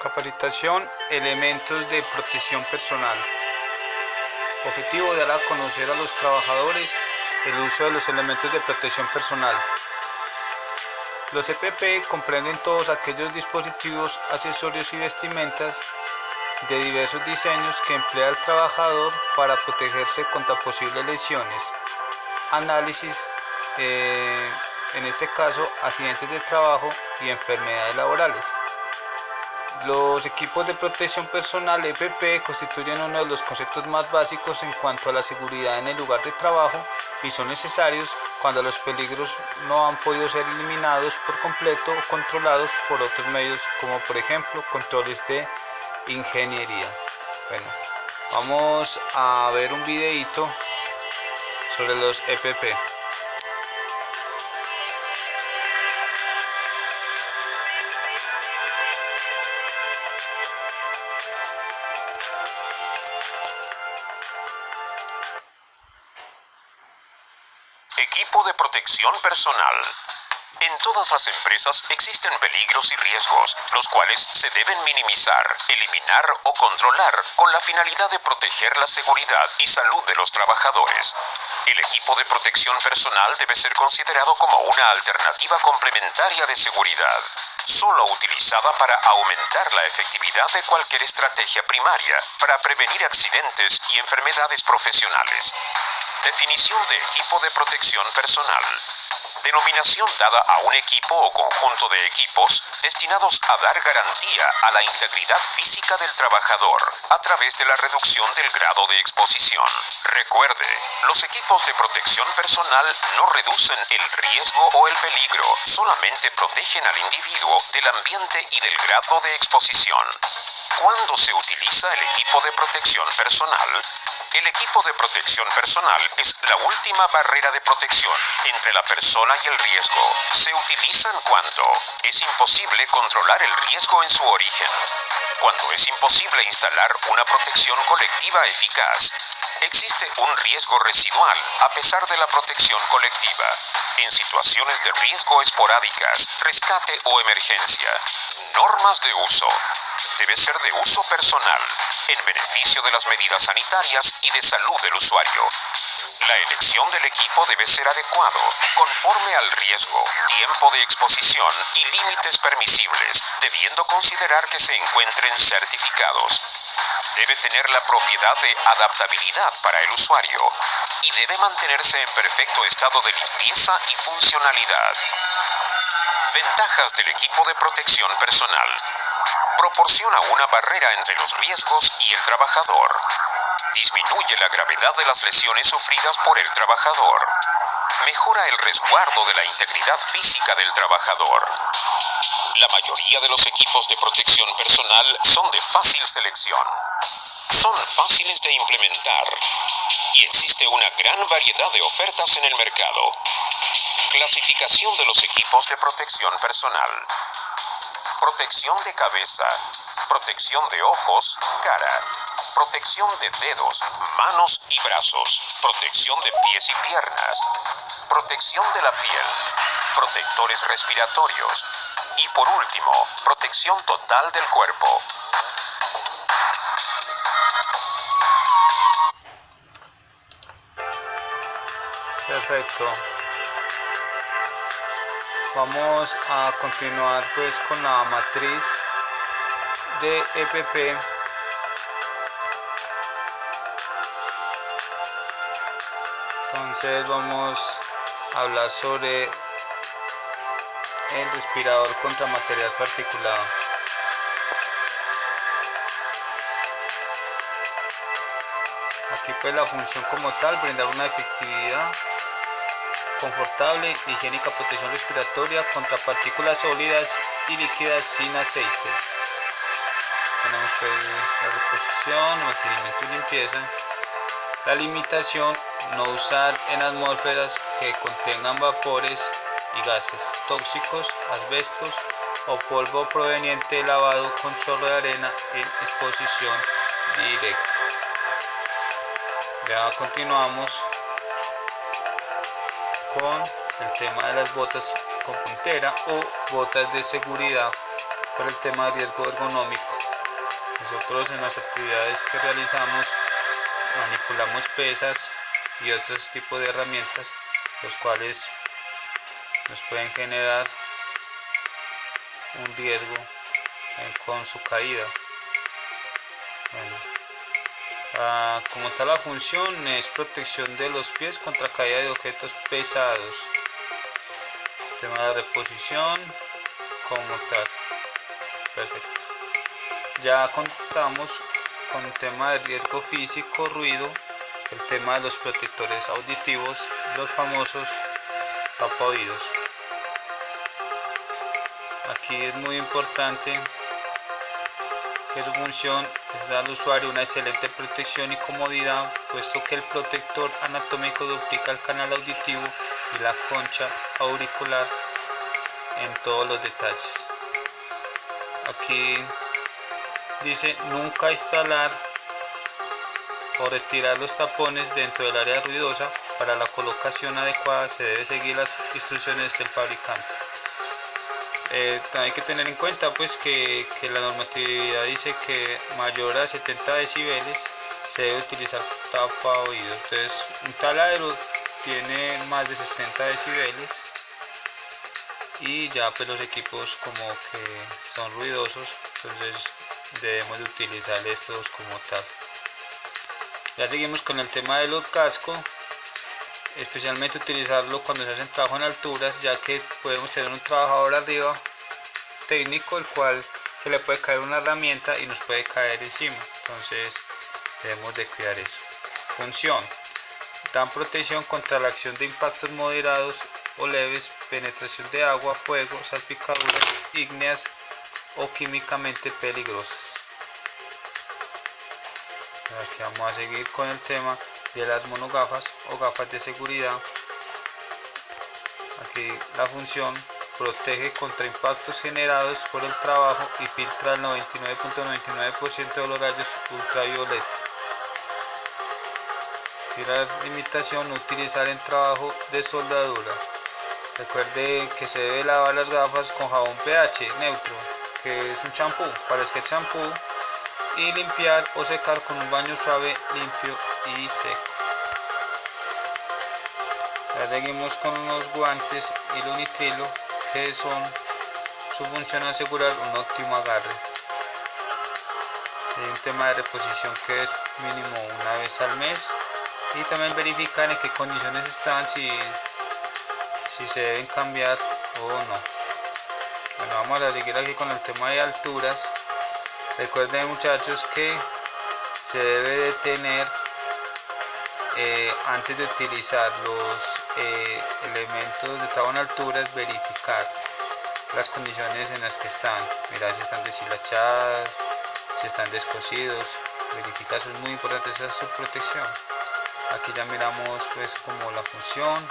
Capacitación, elementos de protección personal. Objetivo: dar a conocer a los trabajadores el uso de los elementos de protección personal. Los EPP comprenden todos aquellos dispositivos, accesorios y vestimentas de diversos diseños que emplea el trabajador para protegerse contra posibles lesiones. Análisis, en este caso, accidentes de trabajo y enfermedades laborales. Los equipos de protección personal EPP constituyen uno de los conceptos más básicos en cuanto a la seguridad en el lugar de trabajo y son necesarios cuando los peligros no han podido ser eliminados por completo o controlados por otros medios, como por ejemplo controles de ingeniería. Bueno, vamos a ver un videito sobre los EPP. Equipo de protección personal. En todas las empresas existen peligros y riesgos, los cuales se deben minimizar, eliminar o controlar con la finalidad de proteger la seguridad y salud de los trabajadores. El equipo de protección personal debe ser considerado como una alternativa complementaria de seguridad, solo utilizada para aumentar la efectividad de cualquier estrategia primaria para prevenir accidentes y enfermedades profesionales. Definición de equipo de protección personal. Denominación dada a un equipo o conjunto de equipos destinados a dar garantía a la integridad física del trabajador a través de la reducción del grado de exposición. Recuerde, los equipos de protección personal no reducen el riesgo o el peligro, solamente protegen al individuo del ambiente y del grado de exposición. ¿Cuándo se utiliza el equipo de protección personal? El equipo de protección personal es la última barrera de protección entre la persona y el riesgo. Se utilizan cuando es imposible controlar el riesgo en su origen, cuando es imposible instalar una protección colectiva eficaz, existe un riesgo residual a pesar de la protección colectiva, en situaciones de riesgo esporádicas, rescate o emergencia. Normas de uso. Debe ser de uso personal, en beneficio de las medidas sanitarias y de salud del usuario. La elección del equipo debe ser adecuado, conforme al riesgo, tiempo de exposición y límites permisibles, debiendo considerar que se encuentren certificados. Debe tener la propiedad de adaptabilidad para el usuario y debe mantenerse en perfecto estado de limpieza y funcionalidad. Ventajas del equipo de protección personal. Proporciona una barrera entre los riesgos y el trabajador. Disminuye la gravedad de las lesiones sufridas por el trabajador. Mejora el resguardo de la integridad física del trabajador. La mayoría de los equipos de protección personal son de fácil selección. Son fáciles de implementar y existe una gran variedad de ofertas en el mercado. Clasificación de los equipos de protección personal. Protección de cabeza, protección de ojos, cara, protección de dedos, manos y brazos, protección de pies y piernas, protección de la piel, protectores respiratorios y por último, protección total del cuerpo. Perfecto. Vamos a continuar pues con la matriz de EPP. Entonces vamos a hablar sobre el respirador contra material particulado. Aquí pues la función como tal, brindar una efectividad confortable, higiénica protección respiratoria contra partículas sólidas y líquidas sin aceite. Tenemos pues la reposición, el mantenimiento y limpieza. La limitación: no usar en atmósferas que contengan vapores y gases tóxicos, asbestos o polvo proveniente de lavado con chorro de arena en exposición directa. Ya continuamos con el tema de las botas con puntera o botas de seguridad por el tema de riesgo ergonómico. Nosotros en las actividades que realizamos manipulamos pesas y otros tipos de herramientas, los cuales nos pueden generar un riesgo con su caída. Bueno, como tal, la función es protección de los pies contra caída de objetos pesados. Tema de reposición como tal. Perfecto. Ya contamos con el tema de riesgo físico, ruido, el tema de los protectores auditivos, los famosos tapaoídos. Aquí es muy importante que su función es dar al usuario una excelente protección y comodidad, puesto que el protector anatómico duplica el canal auditivo y la concha auricular en todos los detalles. Aquí dice nunca instalar o retirar los tapones dentro del área ruidosa. Para la colocación adecuada se debe seguir las instrucciones del fabricante. Hay que tener en cuenta pues que la normatividad dice que mayor a 70 decibeles se debe utilizar tapaoídos. Entonces un taladro tiene más de 70 decibeles y ya pues los equipos como que son ruidosos, entonces debemos de utilizar estos como tal. Ya seguimos con el tema de los cascos, especialmente utilizarlo cuando se hacen trabajo en alturas, ya que podemos tener un trabajador arriba técnico el cual se le puede caer una herramienta y nos puede caer encima, entonces debemos de cuidar eso. Función: dan protección contra la acción de impactos moderados o leves, penetración de agua, fuego, salpicaduras ígneas o químicamente peligrosas. Aquí vamos a seguir con el tema de las monogafas o gafas de seguridad. Aquí la función: protege contra impactos generados por el trabajo y filtra el 99.99% de los rayos ultravioleta. Y la limitación: no utilizar en trabajo de soldadura. Recuerde que se debe lavar las gafas con jabón pH neutro, que es un champú, parece que champú, y limpiar o secar con un baño suave, limpio y seco. Ya seguimos con los guantes hilo nitrilo, que su función es asegurar un óptimo agarre. Hay un tema de reposición que es mínimo una vez al mes y también verificar en qué condiciones están, si se deben cambiar o no. Bueno, vamos a seguir aquí con el tema de alturas. Recuerden, muchachos, que se debe de tener antes de utilizar los elementos de trabajo en alturas, verificar las condiciones en las que están. Mirar si están deshilachadas, si están descosidos. Verificar, eso es muy importante, esa es su protección. Aquí ya miramos pues como la función.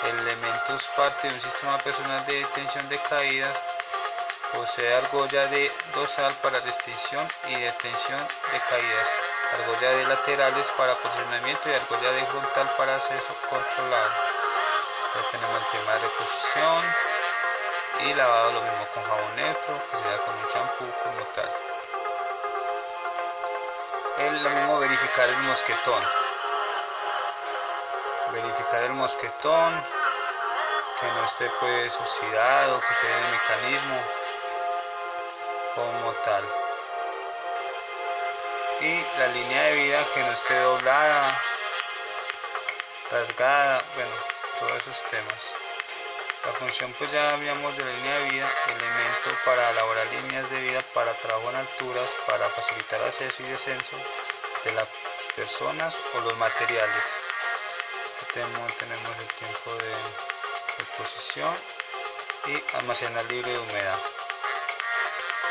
El elemento es parte de un sistema personal de detención de caídas. Posee argolla de dorsal para restricción y detención de caídas, argolla de laterales para posicionamiento y argolla de frontal para acceso controlado. Ya tenemos el tema de reposición y lavado, lo mismo con jabón neutro, que sería con un champú como tal. Lo mismo verificar el mosquetón. Verificar el mosquetón, que no esté pues oxidado, que esté en el mecanismo como tal, y la línea de vida que no esté doblada, rasgada, bueno, todos esos temas. La función pues ya habíamos de la línea de vida, elemento para elaborar líneas de vida para trabajo en alturas, para facilitar acceso y descenso de las personas o los materiales. Tenemos el tiempo de reposición y almacenar libre de humedad.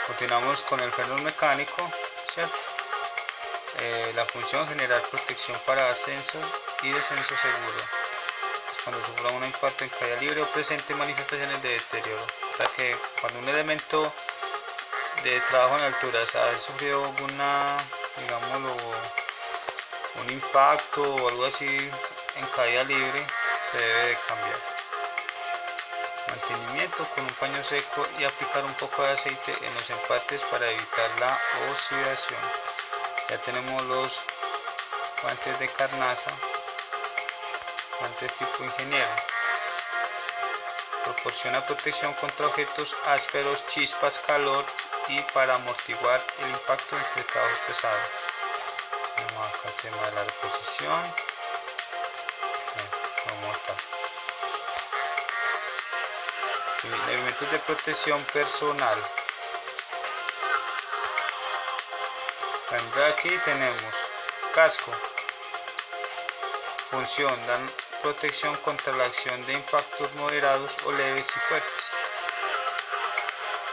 Continuamos con el freno mecánico, ¿cierto? La función: generar protección para ascenso y descenso seguro. Cuando sufra un impacto en caída libre o presente manifestaciones de deterioro. O sea que cuando un elemento de trabajo en alturas ha sufrido un impacto o algo así en caída libre, se debe de cambiar. Mantenimiento: esto con un paño seco y aplicar un poco de aceite en los empates para evitar la oxidación. Ya tenemos los guantes de carnaza, guantes tipo ingeniero. Proporciona protección contra objetos ásperos, chispas, calor y para amortiguar el impacto entre trabajos pesados. Tenemos acá el tema de la reposición. Elementos de protección personal. Aquí tenemos casco. Función: dan protección contra la acción de impactos moderados o leves y fuertes.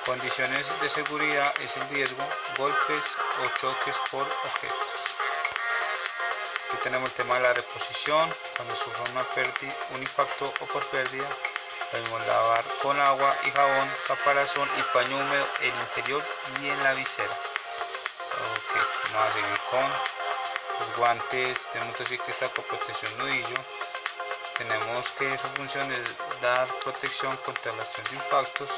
Condiciones de seguridad: es el riesgo, golpes o choques por objetos. Aquí tenemos el tema de la reposición: cuando sufra un impacto o por pérdida, debemos lavar con agua y jabón, caparazón y paño húmedo en el interior y en la visera. Vamos a seguir con los guantes de motociclista con protección nudillo. Tenemos que su función es dar protección contra la acción de impactos.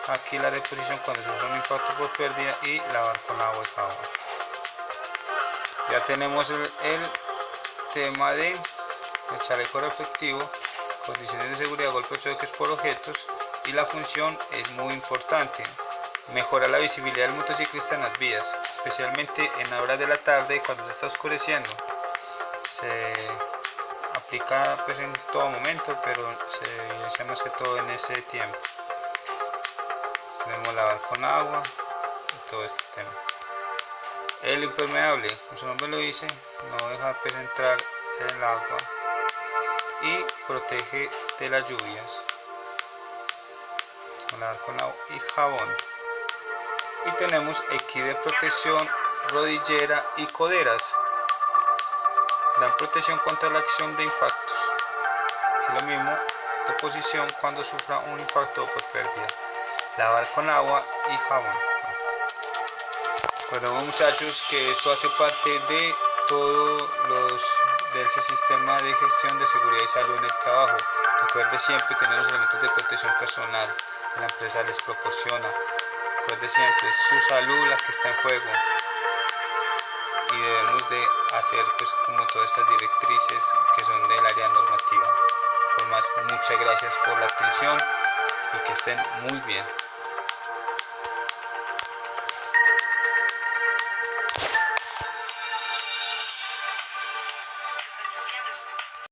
Aquí la reposición cuando sufre un impacto por pérdida y lavar con agua y jabón. Ya tenemos el tema de el chaleco reflectivo, condiciones de seguridad, golpes, choques por objetos, y la función es muy importante: mejora la visibilidad del motociclista en las vías, especialmente en la hora de la tarde cuando se está oscureciendo. Se aplica pues en todo momento, pero se evidencia más que todo en ese tiempo. Podemos lavar con agua y todo este tema. El impermeable, como su nombre lo dice, no deja pues entrar el agua y protege de las lluvias. Lavar con agua y jabón. Y tenemos equip de protección, rodillera y coderas. Dan protección contra la acción de impactos. Aquí lo mismo, reposición cuando sufra un impacto por pérdida. Lavar con agua y jabón. Recordemos, muchachos, que esto hace parte de ese sistema de gestión de seguridad y salud en el trabajo. Recuerde siempre tener los elementos de protección personal que la empresa les proporciona. Recuerde siempre, su salud la que está en juego, y debemos de hacer pues como todas estas directrices que son del área normativa. Por más, muchas gracias por la atención y que estén muy bien.